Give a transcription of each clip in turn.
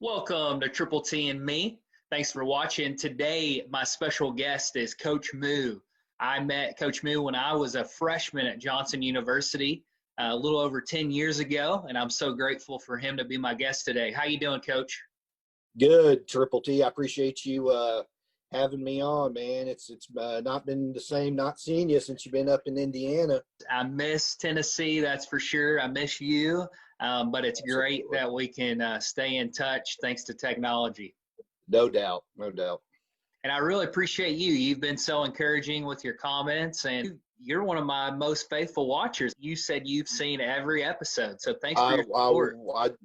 Welcome to Triple T and Me. Thanks for watching. Today, my special guest is Coach Moo. I met Coach Moo when I was a freshman at Johnson University a little over 10 years ago, and I'm so grateful for him to be my guest today. How you doing, Coach? Good, Triple T. I appreciate you having me on, man. It's not been the same not seeing you since you've been up in Indiana. I miss Tennessee, that's for sure. I miss you, but it's great Absolutely. that we can stay in touch thanks to technology. No doubt, no doubt. And I really appreciate you. You've been so encouraging with your comments, and you're one of my most faithful watchers. You said you've seen every episode, so thanks for I, your I support.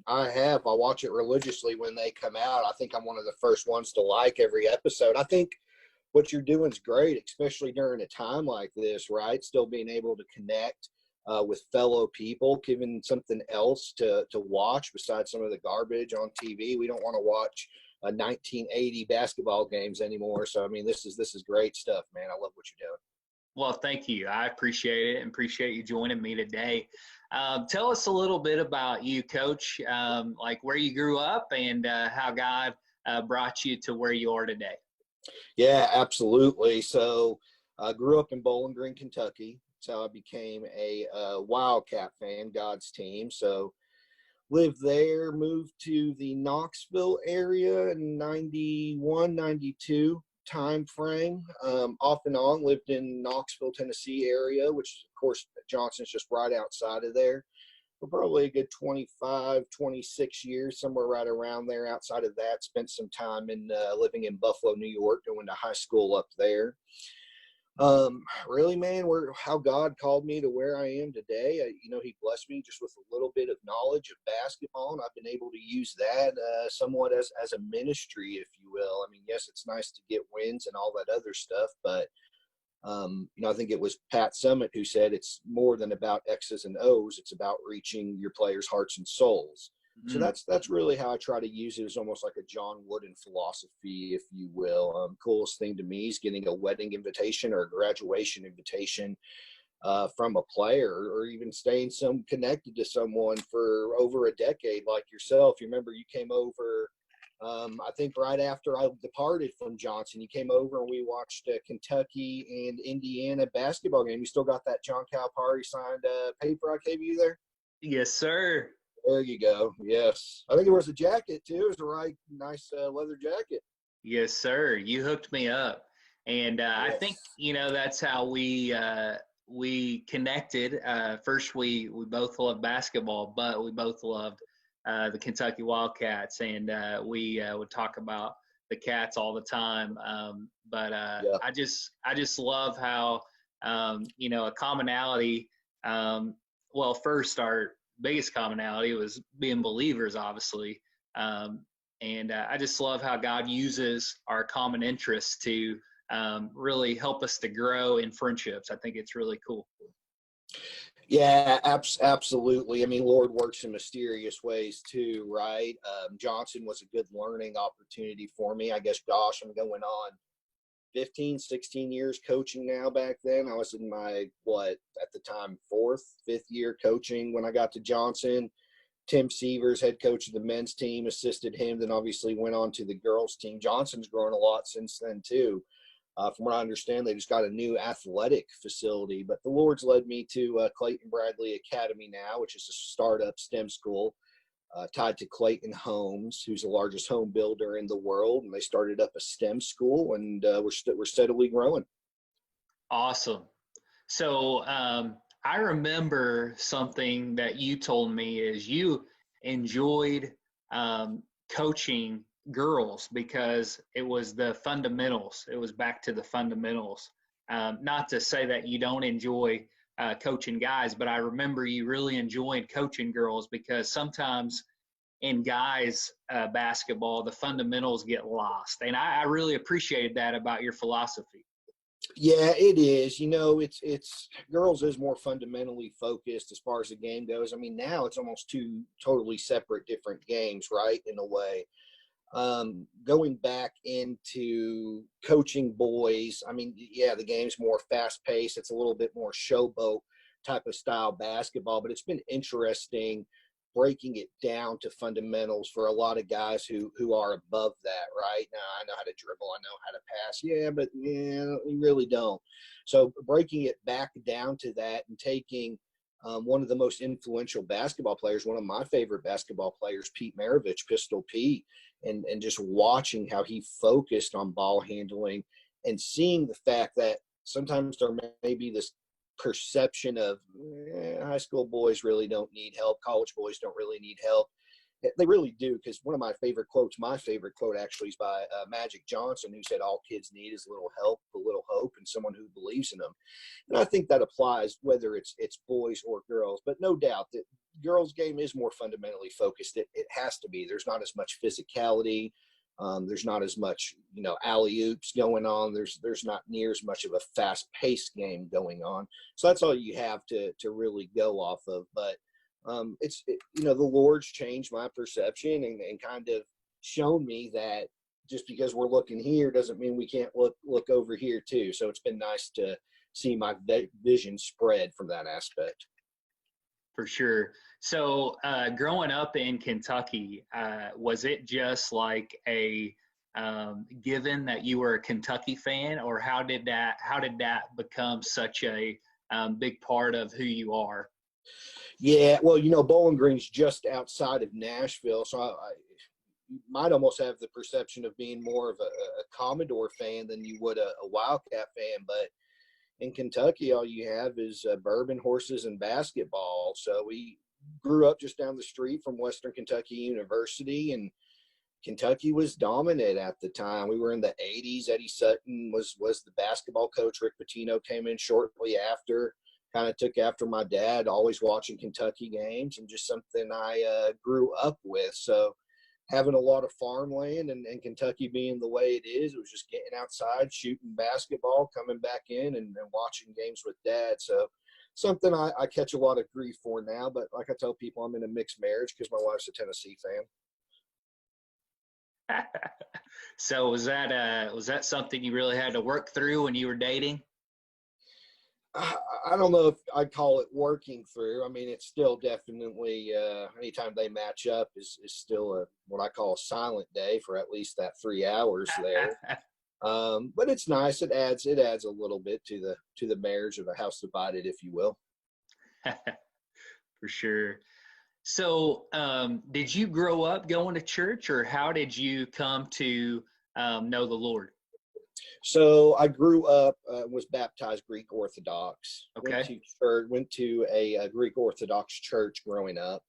I have. I watch it religiously when they come out. I think I'm one of the first ones to like every episode. I think what you're doing is great, especially during a time like this, right? Still being able to connect with fellow people, giving something else to watch besides some of the garbage on TV. We don't want to watch 1980 basketball games anymore. So I mean, this is great stuff, man. I love what you're doing. Well, thank you. I appreciate it and appreciate you joining me today. Tell us a little bit about you, Coach, like where you grew up and how God brought you to where you are today. Yeah, absolutely. So I grew up in Bowling Green, Kentucky. That's how I became a Wildcat fan, God's team. So lived there, moved to the Knoxville area in 91, 92 time frame. Off and on, lived in Knoxville, Tennessee area, which of course Johnson's just right outside of there. For probably a good 25, 26 years, somewhere right around there. Outside of that, spent some time in living in Buffalo, New York, going to high school up there. Really, man, how God called me to where I am today. He blessed me just with a little bit of knowledge of basketball, and I've been able to use that somewhat as a ministry, if you will. I mean, yes, it's nice to get wins and all that other stuff, but I think it was Pat Summitt who said it's more than about X's and O's. It's about reaching your players' hearts and souls. So Mm. that's really how I try to use it, as almost like a John Wooden philosophy, if you will. Coolest thing to me is getting a wedding invitation or a graduation invitation from a player, or even staying connected to someone for over a decade, like yourself. You remember you came over. I think right after I departed from Johnson, you came over and we watched Kentucky and Indiana basketball game. You still got that John Calipari signed paper I gave you there? Yes, sir. There you go. Yes. I think there was a jacket too. It was a right nice leather jacket. Yes, sir. You hooked me up. And I think, Yes. that's how we connected. First, we both loved basketball, but we both loved the Kentucky Wildcats, and we would talk about the Cats all the time. But Yeah. I just love how a commonality. Well, first our biggest commonality was being believers, obviously, and I just love how God uses our common interests to really help us to grow in friendships. I think it's really cool. Yeah, absolutely. I mean, Lord works in mysterious ways too, right? Johnson was a good learning opportunity for me. I guess, gosh, I'm going on 15, 16 years coaching now. Back then, I was in my, at the time, fifth year coaching when I got to Johnson. Tim Severs, head coach of the men's team, assisted him, then obviously went on to the girls' team. Johnson's grown a lot since then, too. From what I understand, they just got a new athletic facility. But the Lord's led me to Clayton-Bradley Academy now, which is a startup STEM school tied to Clayton Homes, who's the largest home builder in the world. And they started up a STEM school, and we're steadily growing. Awesome. So I remember something that you told me is you enjoyed coaching girls because it was the fundamentals. It was back to the fundamentals. Not to say that you don't enjoy coaching guys, but I remember you really enjoyed coaching girls because sometimes in guys basketball, the fundamentals get lost. And I really appreciated that about your philosophy. Yeah, it is. It's girls is more fundamentally focused as far as the game goes. I mean, now it's almost two totally separate, different games, right? In a way. Going back into coaching boys, I mean, yeah, the game's more fast paced. It's a little bit more showboat type of style basketball, but it's been interesting breaking it down to fundamentals for a lot of guys who are above that, right? Now, I know how to dribble, I know how to pass. Yeah, but you really don't. So breaking it back down to that and taking one of the most influential basketball players, one of my favorite basketball players, Pete Maravich, Pistol Pete, and just watching how he focused on ball handling and seeing the fact that sometimes there may be this perception of high school boys really don't need help, college boys don't really need help. They really do, because one of my favorite quotes, my favorite quote actually, is by Magic Johnson, who said all kids need is a little help, a little hope, and someone who believes in them. And I think that applies whether it's boys or girls, but no doubt that girls' game is more fundamentally focused. It has to be. There's not as much physicality. There's not as much, alley-oops going on. There's not near as much of a fast-paced game going on. So that's all you have to really go off of. But the Lord's changed my perception and kind of shown me that just because we're looking here doesn't mean we can't look over here too. So it's been nice to see my vision spread from that aspect. For sure. So growing up in Kentucky, was it just like a given that you were a Kentucky fan, or how did that become such a big part of who you are? Yeah, well, Bowling Green's just outside of Nashville, so I might almost have the perception of being more of a Commodore fan than you would a Wildcat fan, but in Kentucky, all you have is bourbon, horses, and basketball. So we grew up just down the street from Western Kentucky University, and Kentucky was dominant at the time. We were in the 80s. Eddie Sutton was the basketball coach. Rick Pitino came in shortly after, kind of took after my dad, always watching Kentucky games, and just something I grew up with. So having a lot of farmland and Kentucky being the way it is, it was just getting outside, shooting basketball, coming back in and watching games with dad. So something I catch a lot of grief for now, but like I tell people, I'm in a mixed marriage because my wife's a Tennessee fan. So was that something you really had to work through when you were dating? I don't know if I'd call it working through. I mean, it's still definitely anytime they match up is still what I call a silent day for at least that 3 hours there. But it's nice. It adds a little bit to the marriage of a house divided, if you will. For sure. So, did you grow up going to church, or how did you come to know the Lord? So I grew up, was baptized Greek Orthodox. Okay. Went to a Greek Orthodox church growing up.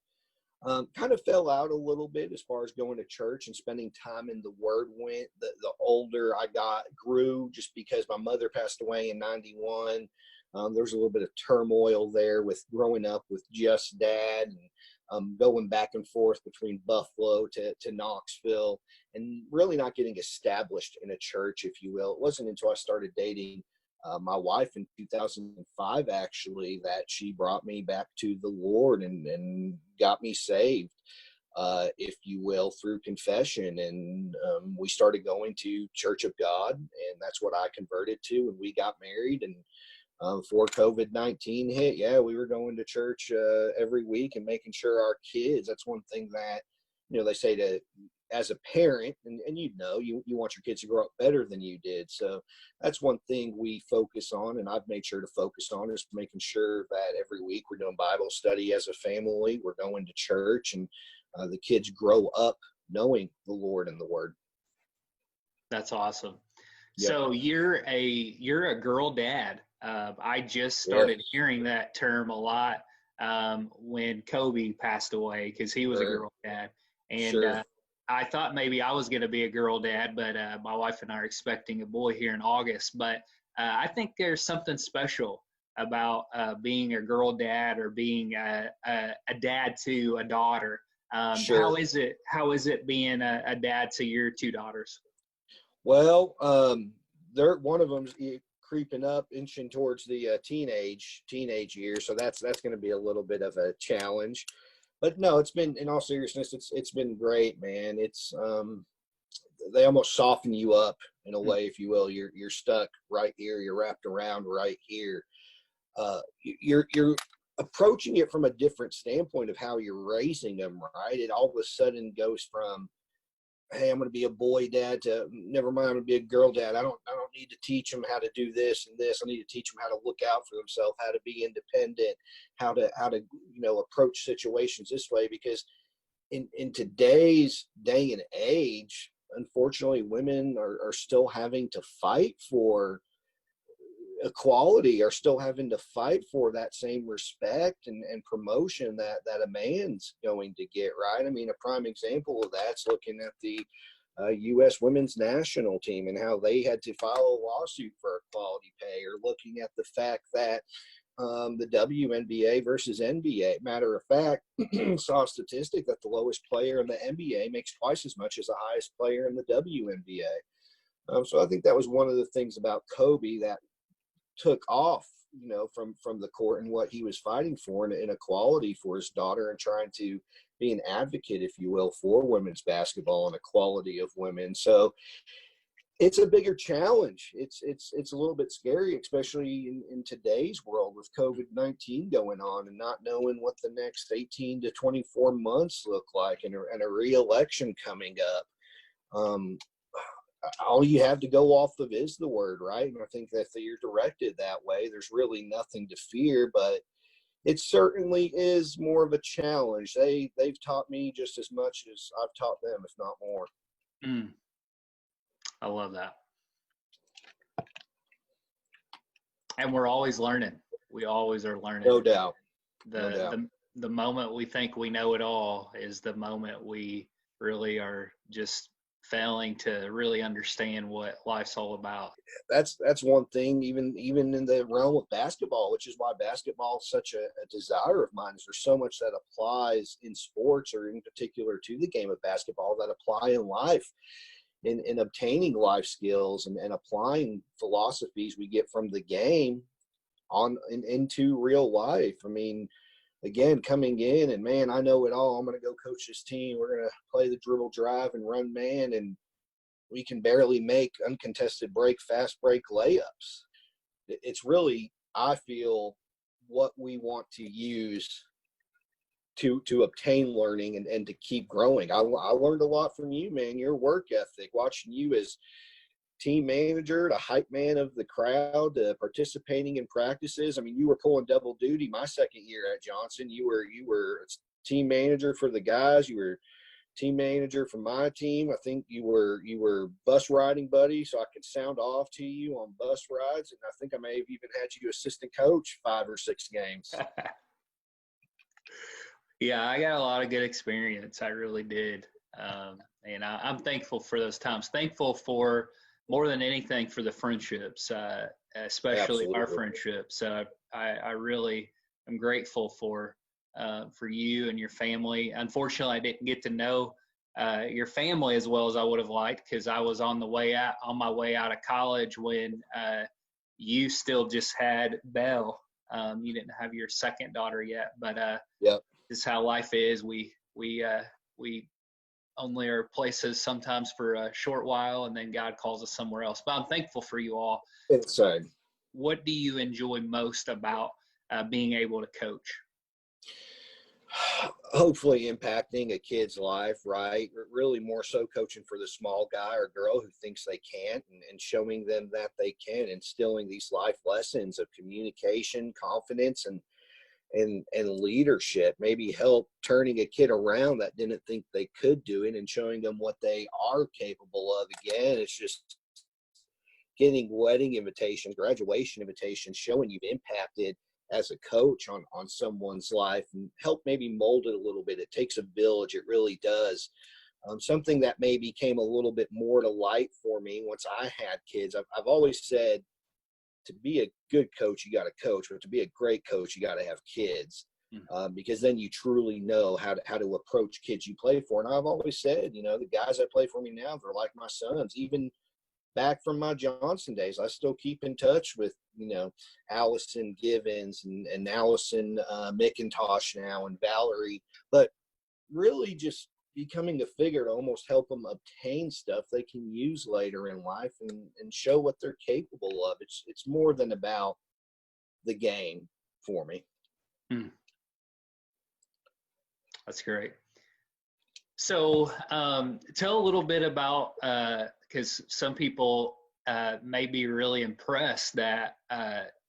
Kind of fell out a little bit as far as going to church and spending time in the Word went. The older I grew, just because my mother passed away in 91. There was a little bit of turmoil there with growing up with just dad and going back and forth between Buffalo to Knoxville and really not getting established in a church, if you will. It wasn't until I started dating my wife in 2005, actually, that she brought me back to the Lord and got me saved, if you will, through confession. And we started going to Church of God, and that's what I converted to, and we got married. And before COVID-19 hit, yeah, we were going to church every week and making sure our kids, that's one thing that, they say as a parent, and you want your kids to grow up better than you did. So that's one thing we focus on, and I've made sure to focus on, is making sure that every week we're doing Bible study as a family, we're going to church, and the kids grow up knowing the Lord and the Word. That's awesome. Yep. So you're a girl dad. I just started hearing that term a lot when Kobe passed away, because he was a girl dad. And I thought maybe I was going to be a girl dad, but my wife and I are expecting a boy here in August. But I think there's something special about being a girl dad, or being a dad to a daughter. How is it being a dad to your two daughters? Well, one of them's creeping up, inching towards the teenage years, so that's going to be a little bit of a challenge. But no, it's been, in all seriousness, it's been great, man. It's they almost soften you up in a way, if you will. You're stuck right here, you're wrapped around right here. You're approaching it from a different standpoint of how you're raising them, right? It all of a sudden goes from, hey, I'm going to be a boy dad to, never mind, I'm going to be a girl dad. I don't need to teach them how to do this and this. I need to teach them how to look out for themselves, how to be independent, how to approach situations this way. Because in today's day and age, unfortunately, women are still having to fight for equality, are still having to fight for that same respect and promotion that a man's going to get, right? I mean, a prime example of that's looking at the U.S. women's national team and how they had to file a lawsuit for equality pay, or looking at the fact that the WNBA versus NBA. Matter of fact, saw a statistic that the lowest player in the NBA makes twice as much as the highest player in the WNBA. So I think that was one of the things about Kobe that took off, from the court, and what he was fighting for, and equality for his daughter, and trying to be an advocate, if you will, for women's basketball and equality of women. So it's a bigger challenge. It's a little bit scary, especially in today's world with COVID-19 going on and not knowing what the next 18 to 24 months look like, and a re-election coming up. All you have to go off of is the word, right? And I think that if you're directed that way, there's really nothing to fear, but it certainly is more of a challenge. They've taught me just as much as I've taught them, if not more. I love that. And we're always learning. We always are learning. No doubt. The moment we think we know it all is the moment we really are just failing to really understand what life's all about. That's one thing, even in the realm of basketball, which is why basketball is such a desire of mine. Is there's so much that applies in sports, or in particular to the game of basketball, that apply in life, in obtaining life skills and applying philosophies we get from the game into real life. I mean, again, coming in and, man, I know it all. I'm going to go coach this team. We're going to play the dribble drive and run man, and we can barely make uncontested break, fast break layups. It's really, I feel, what we want to use to obtain learning and to keep growing. I learned a lot from you, man, your work ethic, watching you as team manager, to hype man of the crowd, to participating in practices. I mean, you were pulling double duty my second year at Johnson. You were team manager for the guys. You were team manager for my team. I think you were bus riding buddy, so I could sound off to you on bus rides. And I think I may have even had you assistant coach 5 or 6 games. Yeah, I got a lot of good experience. I really did. And I'm thankful for those times. Thankful for, more than anything, for the friendships, especially Absolutely. Our friendships. I really am grateful for you and your family. Unfortunately, I didn't get to know your family as well as I would have liked, because I was on my way out of college when you still just had Belle. You didn't have your second daughter yet, but yep. This is how life is. We only are places sometimes for a short while, and then God calls us somewhere else. But I'm thankful for you all. Inside. What do you enjoy most about being able to coach? Hopefully impacting a kid's life, right? Really more so coaching for the small guy or girl who thinks they can't, and showing them that they can, instilling these life lessons of communication, confidence, and leadership. Maybe help turning a kid around that didn't think they could do it, and showing them what they are capable of. Again, it's just getting wedding invitations, graduation invitations, showing you've impacted as a coach on someone's life, and help maybe mold it a little bit. It takes a village. It really does. Something that maybe came a little bit more to light for me once I had kids. I've always said, to be a good coach, you got to coach, but to be a great coach, you got to have kids, because then you truly know how to approach kids you play for. And I've always said, the guys that play for me now, they're like my sons. Even back from my Johnson days, I still keep in touch with, Allison Givens and Allison McIntosh now, and Valerie. But really just becoming a figure to almost help them obtain stuff they can use later in life, and show what they're capable of. It's more than about the game for me. Hmm, that's great. So tell a little bit about, because some people may be really impressed that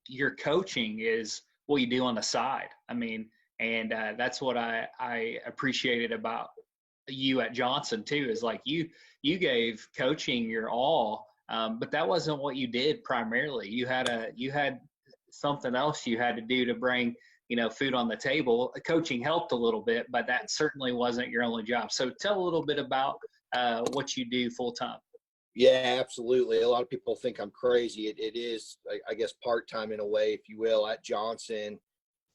your coaching is what you do on the side. I mean, and that's what I appreciated about you at Johnson too, is like you gave coaching your all, but that wasn't what you did primarily. You had something else you had to do to bring food on the table. Coaching helped a little bit, but that certainly wasn't your only job. So tell a little bit about what you do full time. Yeah, absolutely. A lot of people think I'm crazy. It is, I guess, part-time in a way, if you will, at Johnson.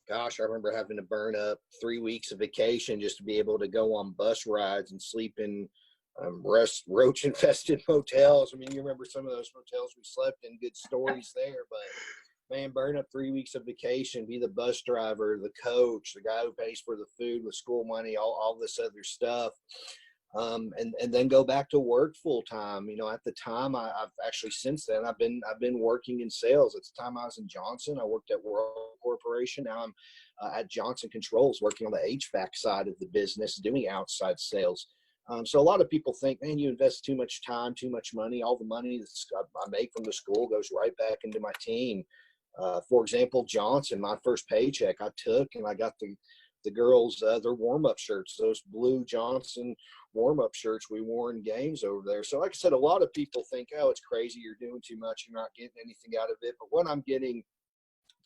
Gosh, I remember having to burn up 3 weeks of vacation just to be able to go on bus rides and sleep in roach-infested motels. I mean, you remember some of those motels we slept in, good stories there. But, man, burn up 3 weeks of vacation, be the bus driver, the coach, the guy who pays for the food with school money, all this other stuff. And then go back to work full time. At the time, I've actually since then I've been working in sales. At the time I was in Johnson, I worked at World Corporation. Now I'm at Johnson Controls, working on the HVAC side of the business, doing outside sales. So a lot of people think, man, you invest too much time, too much money. All the money that I make from the school goes right back into my team. For example, Johnson, my first paycheck I took, and I got the girls their warm-up shirts, those blue Johnson warm-up shirts we wore in games over there. So like I said, a lot of people think, oh, it's crazy, you're doing too much, you're not getting anything out of it. But what I'm getting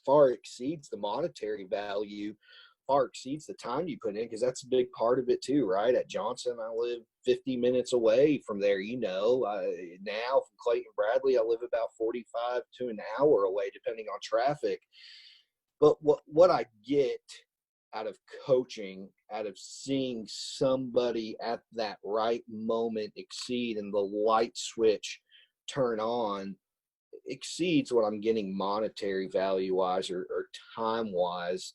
far exceeds the monetary value, far exceeds the time you put in, because that's a big part of it too, right? At Johnson, I live 50 minutes away from there. Now from Clayton-Bradley, I live about 45 to an hour away, depending on traffic. But what I get out of coaching, out of seeing somebody at that right moment exceed and the light switch turn on, exceeds what I'm getting monetary value wise or time wise.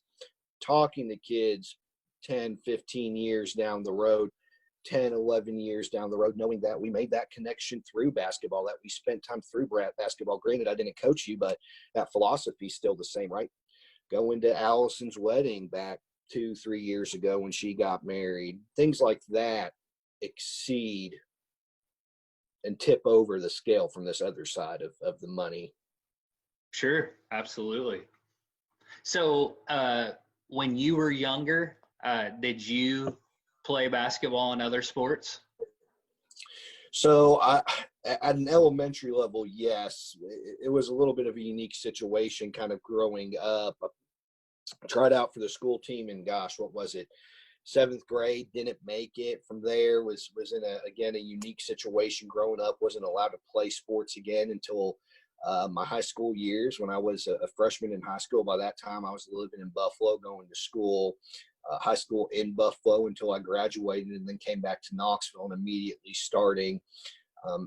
Talking to kids 10, 15 years down the road, 10, 11 years down the road, knowing that we made that connection through basketball, that we spent time through basketball. Granted, I didn't coach you, but that philosophy is still the same, right? Going to Allison's wedding back 2-3 years ago when she got married, things like that exceed and tip over the scale from this other side of the money. Sure, absolutely. So when you were younger, did you play basketball and other sports? So at an elementary level, yes. It was a little bit of a unique situation kind of growing up. I tried out for the school team, and gosh, what was it? 7th grade, didn't make it. From there, was in a unique situation growing up. Wasn't allowed to play sports again until my high school years, when I was a freshman in high school. By that time, I was living in Buffalo, going to school, high school in Buffalo, until I graduated, and then came back to Knoxville and immediately starting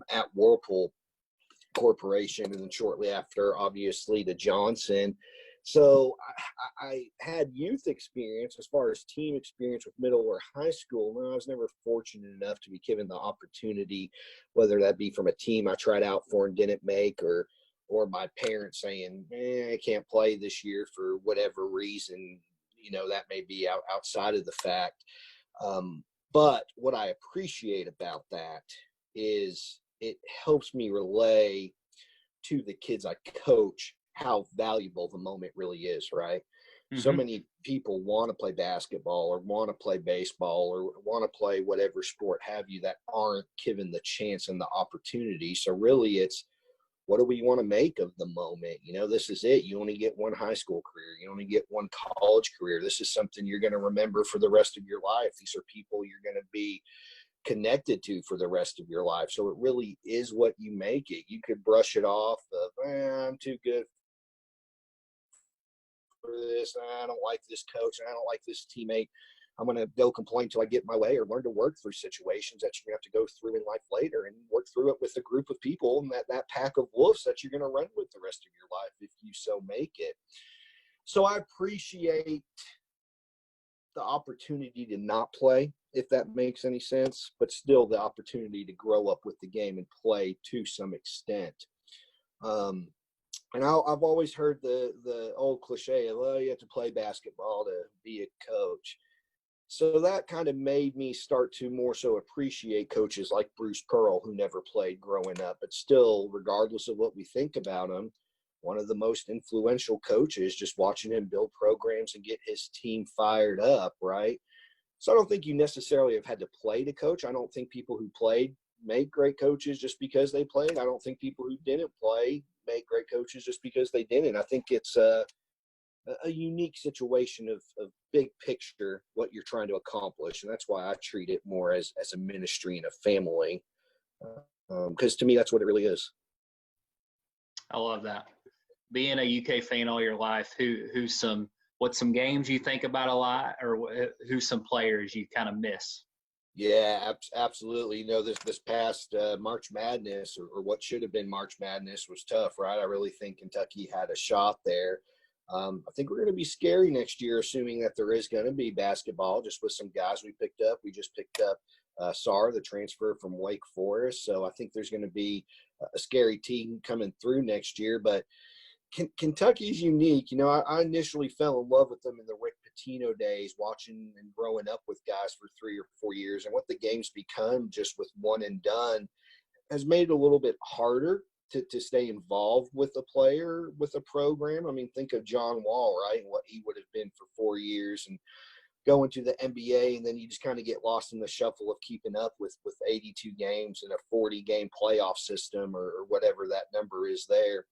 at Whirlpool Corporation, and then shortly after, obviously, to Johnson. So I had youth experience as far as team experience with middle or high school. And I was never fortunate enough to be given the opportunity, whether that be from a team I tried out for and didn't make, or my parents saying, I can't play this year for whatever reason, that may be outside of the fact. But what I appreciate about that is it helps me relay to the kids I coach how valuable the moment really is, right? Mm-hmm. So many people want to play basketball or want to play baseball or want to play whatever sport have you, that aren't given the chance and the opportunity. So really it's, what do we want to make of the moment? This is it. You only get one high school career. You only get one college career. This is something you're going to remember for the rest of your life. These are people you're going to be connected to for the rest of your life. So it really is what you make it. You could brush it off of, I'm too good for this. I don't like this coach. I don't like this teammate. I'm going to go complain till I get my way, or learn to work through situations that you're going to have to go through in life later, and work through it with a group of people and that pack of wolves that you're going to run with the rest of your life if you so make it. So I appreciate the opportunity to not play, if that makes any sense, but still the opportunity to grow up with the game and play to some extent. And I've always heard the old cliche of, oh, you have to play basketball to be a coach. So that kind of made me start to more so appreciate coaches like Bruce Pearl, who never played growing up, but still, regardless of what we think about him, one of the most influential coaches, just watching him build programs and get his team fired up, right? So I don't think you necessarily have had to play to coach. I don't think people who played make great coaches just because they played. I don't think people who didn't play make great coaches just because they didn't. I think it's a unique situation of big picture, what you're trying to accomplish. And that's why I treat it more as a ministry and a family. Because to me, that's what it really is. I love that. Being a UK fan all your life, what's some games you think about a lot, or who's some players you kind of miss? Yeah, absolutely. You know, this past March Madness, or what should have been March Madness, was tough, right? I really think Kentucky had a shot there. I think we're going to be scary next year, assuming that there is going to be basketball, just with some guys we picked up. We just picked up Sarr, the transfer from Wake Forest. So I think there's going to be a scary team coming through next year. But Kentucky's unique. You know, I initially fell in love with them in the Rick Pitino days, watching and growing up with guys for 3 or 4 years. And what the game's become just with one and done has made it a little bit harder to stay involved with a player, with a program. I mean, think of John Wall, right, and what he would have been for 4 years, and going to the NBA, and then you just kind of get lost in the shuffle of keeping up with 82 games and a 40-game playoff system, or whatever that number is there.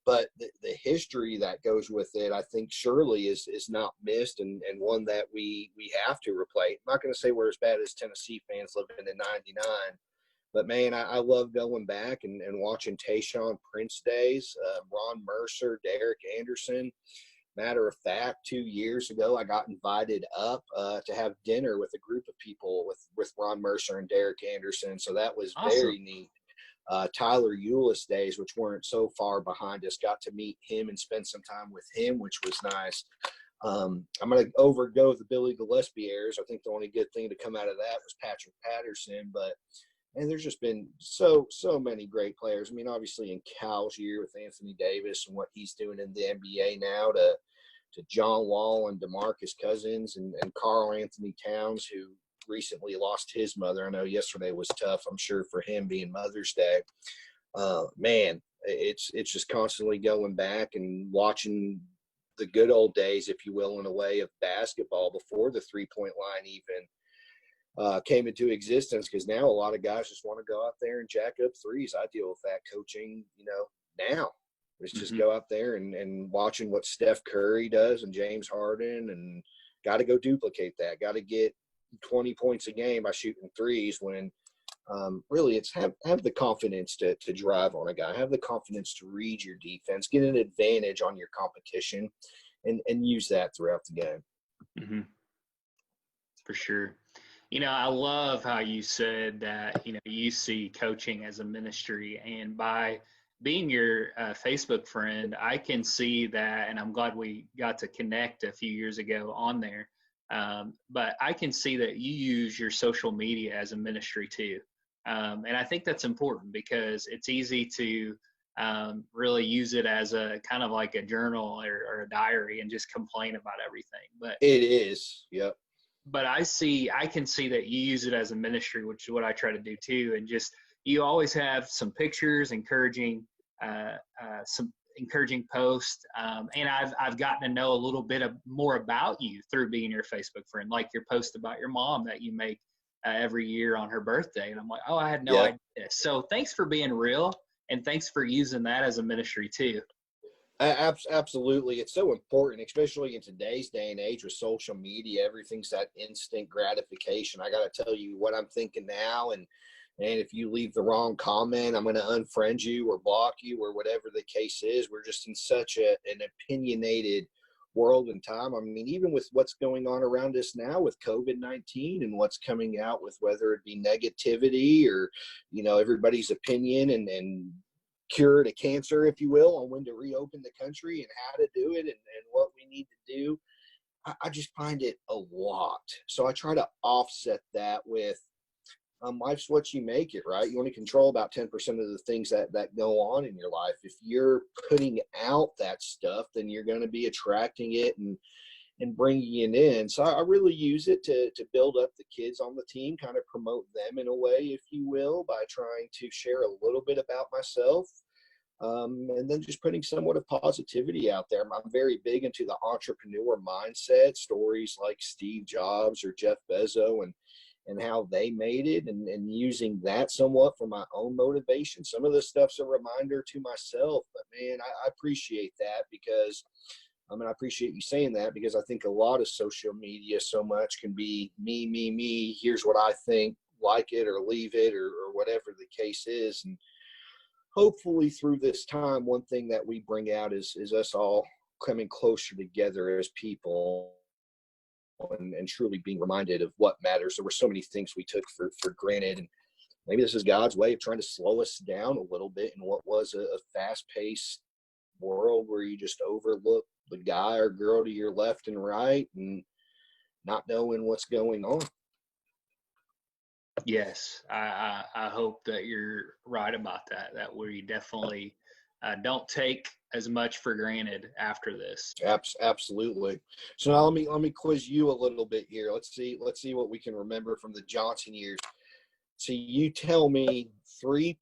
But the history that goes with it, I think, surely is not missed, and one that we have to replay. I'm not going to say we're as bad as Tennessee fans living in '99, but man, I love going back and watching Tayshaun Prince days, Ron Mercer, Derek Anderson. Matter of fact, 2 years ago, I got invited up to have dinner with a group of people with Ron Mercer and Derek Anderson. So that was Awesome. very neat. Tyler Eulis days, which weren't so far behind us, got to meet him and spend some time with him, which was nice. I'm going to overgo the Billy Gillespie errors. I think the only good thing to come out of that was Patrick Patterson, and there's just been so many great players. I mean, obviously in Cal's year with Anthony Davis and what he's doing in the NBA now, to John Wall and DeMarcus Cousins and Karl Anthony Towns, who recently lost his mother. I know yesterday was tough, I'm sure, for him, being Mother's Day. Man, it's just constantly going back and watching the good old days, if you will, in a way, of basketball before the three-point line even came into existence, because now a lot of guys just want to go out there and jack up threes. I deal with that coaching, now. Let's just go out there and watching what Steph Curry does and James Harden, and got to go duplicate that. Got to get 20 points a game by shooting threes, when really it's have the confidence to drive on a guy, have the confidence to read your defense, get an advantage on your competition, and use that throughout the game. Mm-hmm. For sure. I love how you said that, you see coaching as a ministry, and by being your Facebook friend, I can see that, and I'm glad we got to connect a few years ago on there. But I can see that you use your social media as a ministry too. And I think that's important, because it's easy to really use it as a kind of like a journal or a diary and just complain about everything. But it is, yep. But I can see that you use it as a ministry, which is what I try to do too. And just, you always have some pictures, some encouraging posts. And I've gotten to know a little bit more about you through being your Facebook friend, like your post about your mom that you make every year on her birthday. And I'm like, oh, I had no idea. So thanks for being real, and thanks for using that as a ministry too. Absolutely. It's so important, especially in today's day and age with social media. Everything's that instant gratification. I got to tell you what I'm thinking now, and if you leave the wrong comment, I'm going to unfriend you or block you, or whatever the case is. We're just in such an opinionated world and time. I mean, even with what's going on around us now with COVID-19 and what's coming out, with whether it be negativity or, everybody's opinion and cure to cancer, if you will, on when to reopen the country and how to do it and what we need to do. I just find it a lot. So I try to offset that with life's what you make it, right? You only control about 10% of the things that go on in your life. If you're putting out that stuff, then you're going to be attracting it and bringing it in. So I really use it to build up the kids on the team, kind of promote them in a way, if you will, by trying to share a little bit about myself. And then just putting somewhat of positivity out there. I'm very big into the entrepreneur mindset, stories like Steve Jobs or Jeff Bezos and how they made it, and using that somewhat for my own motivation. Some of this stuff's a reminder to myself, but man, I appreciate that, because I appreciate you saying that, because I think a lot of social media so much can be me, here's what I think, like it or leave it, or whatever the case is. And hopefully through this time, one thing that we bring out is us all coming closer together as people, and truly being reminded of what matters. There were so many things we took for granted, and maybe this is God's way of trying to slow us down a little bit in what was a fast-paced world where you just overlook the guy or girl to your left and right and not knowing what's going on. Yes, I hope that you're right about that. That we definitely don't take as much for granted after this. Absolutely. So now let me quiz you a little bit here. Let's see what we can remember from the Johnson years. So you tell me three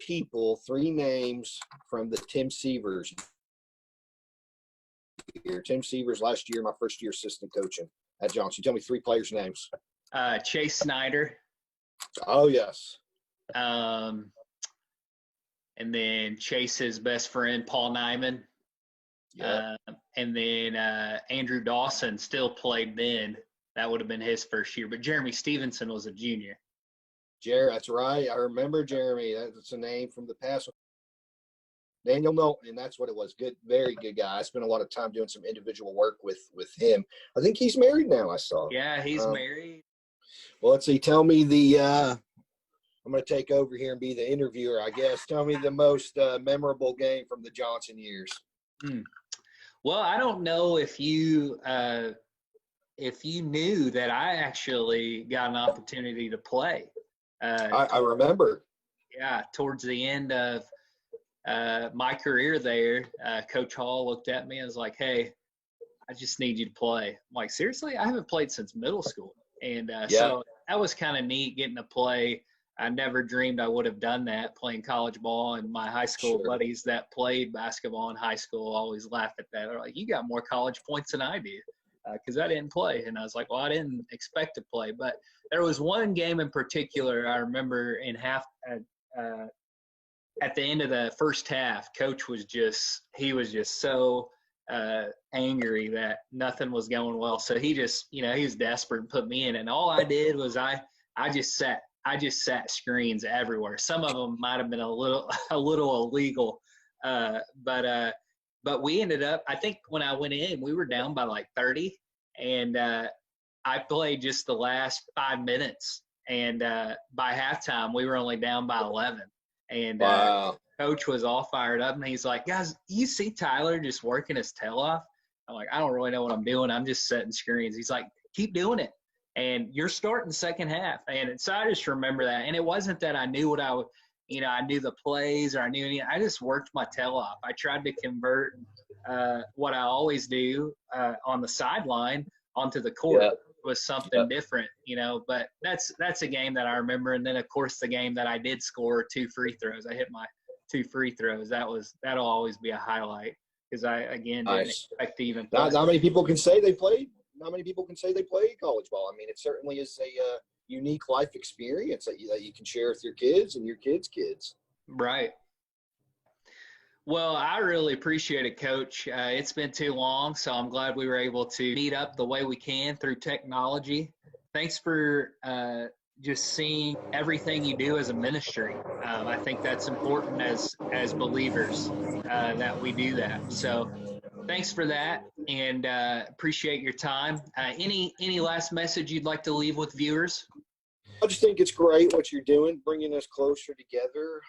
names from the Tim Severs year. Tim Severs last year, my first year assistant coaching at Johnson. Tell me three players' names. Chase Snyder. Oh, yes. And then Chase's best friend, Paul Nyman. Yep. And then Andrew Dawson still played then. That would have been his first year. But Jeremy Stevenson was a junior. That's right. I remember Jeremy. That's a name from the past. Daniel Knowlton, that's what it was. Good, very good guy. I spent a lot of time doing some individual work with him. I think he's married now, I saw. Yeah, he's married. Well, let's see. Tell me I'm going to take over here and be the interviewer, I guess. Tell me the most memorable game from the Johnson years. Well, I don't know if you knew that I actually got an opportunity to play. I remember. Yeah, towards the end of my career there, Coach Hall looked at me and was like, "Hey, I just need you to play." I'm like, "Seriously? I haven't played since middle school." And so that was kind of neat getting to play. I never dreamed I would have done that, playing college ball. And my high school buddies that played basketball in high school always laugh at that. They're like, "You got more college points than I do," because I didn't play. And I was like, "Well, I didn't expect to play." But there was one game in particular I remember in at the end of the first half, Coach was just so angry that nothing was going well. So he just, he was desperate and put me in. And all I did was I just sat screens everywhere. Some of them might have been a little illegal, but we ended up. I think when I went in, we were down by like 30, and I played just the last 5 minutes. And by halftime, we were only down by 11. And wow. Coach was all fired up, and he's like, "Guys, you see Tyler just working his tail off?" I'm like, "I don't really know what I'm doing. I'm just setting screens." He's like, "Keep doing it, and you're starting the second half." And so I just remember that. And it wasn't that I knew what I knew the plays or I knew anything. I just worked my tail off. I tried to convert what I always do on the sideline onto the court. Yeah. Was something different, but that's a game that I remember. And then of course the game that I did score 2 free throws. I hit my 2 free throws. That'll always be a highlight, because I again didn't expect to even play. Not many people can say they played. Not many people can say they played college ball. I mean, it certainly is a unique life experience that you can share with your kids and your kids' kids. Right. Well, I really appreciate it, Coach. It's been too long, so I'm glad we were able to meet up the way we can through technology. Thanks for just seeing everything you do as a ministry. I think that's important as believers that we do that. So thanks for that, and appreciate your time. Any last message you'd like to leave with viewers? I just think it's great what you're doing, bringing us closer together.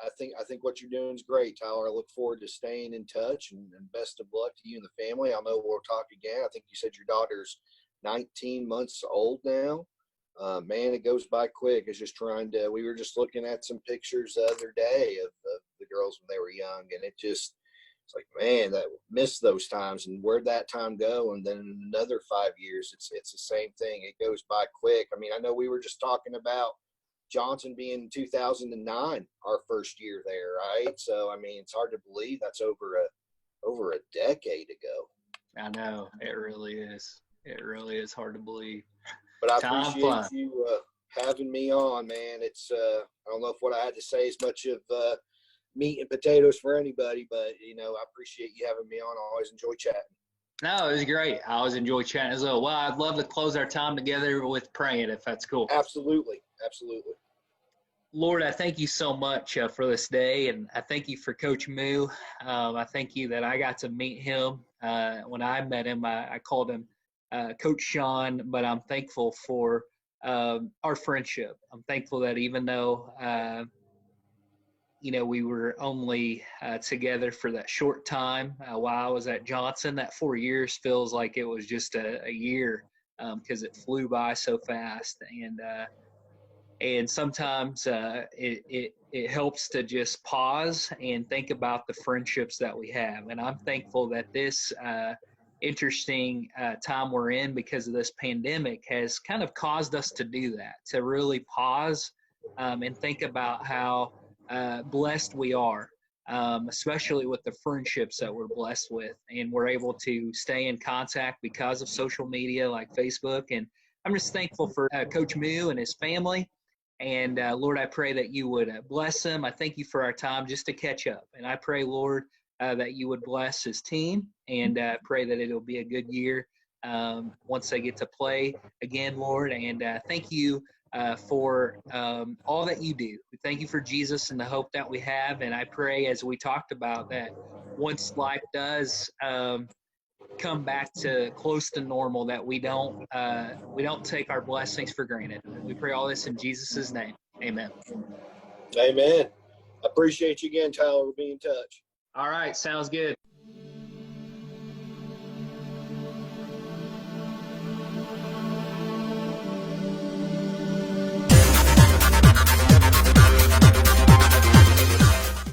I think what you're doing is great, Tyler. I look forward to staying in touch, and best of luck to you and the family. I know we'll talk again. I think you said your daughter's 19 months old now. man, it goes by quick. It's just we were just looking at some pictures the other day of the girls when they were young, and it's like, man, that miss those times, and where'd that time go? And then in another 5 years, it's the same thing. It goes by quick. I mean, I know we were just talking about Johnson being 2009, our first year there, right? So, I mean, it's hard to believe that's over a decade ago. I know, it really is. It really is hard to believe. But I Time appreciate flies. you having me on, man. It's I don't know if what I had to say is much of meat and potatoes for anybody, but I appreciate you having me on. I always enjoy chatting. No, it was great. I always enjoy chatting as well. Well, I'd love to close our time together with praying, if that's cool. Absolutely. Lord, I thank you so much for this day, and I thank you for Coach Moo. I thank you that I got to meet him. When I met him, I called him Coach Sean, but I'm thankful for our friendship. I'm thankful that even though we were only together for that short time while I was at Johnson, that 4 years feels like it was just a year because it flew by so fast. And sometimes it helps to just pause and think about the friendships that we have. And I'm thankful that this interesting time we're in because of this pandemic has kind of caused us to do that, to really pause and think about how blessed we are, especially with the friendships that we're blessed with. And we're able to stay in contact because of social media like Facebook. And I'm just thankful for Coach Moo and his family. And Lord, I pray that you would bless him. I thank you for our time just to catch up. And I pray, Lord, that you would bless his team, and pray that it'll be a good year once they get to play again, Lord. And thank you for all that you do. We thank you for Jesus and the hope that we have. And I pray, as we talked about, that once life does come back to close to normal, that we don't take our blessings for granted. We pray all this in Jesus' name. Amen. Amen. I appreciate you again, Tyler. We'll be in touch. All right. Sounds good.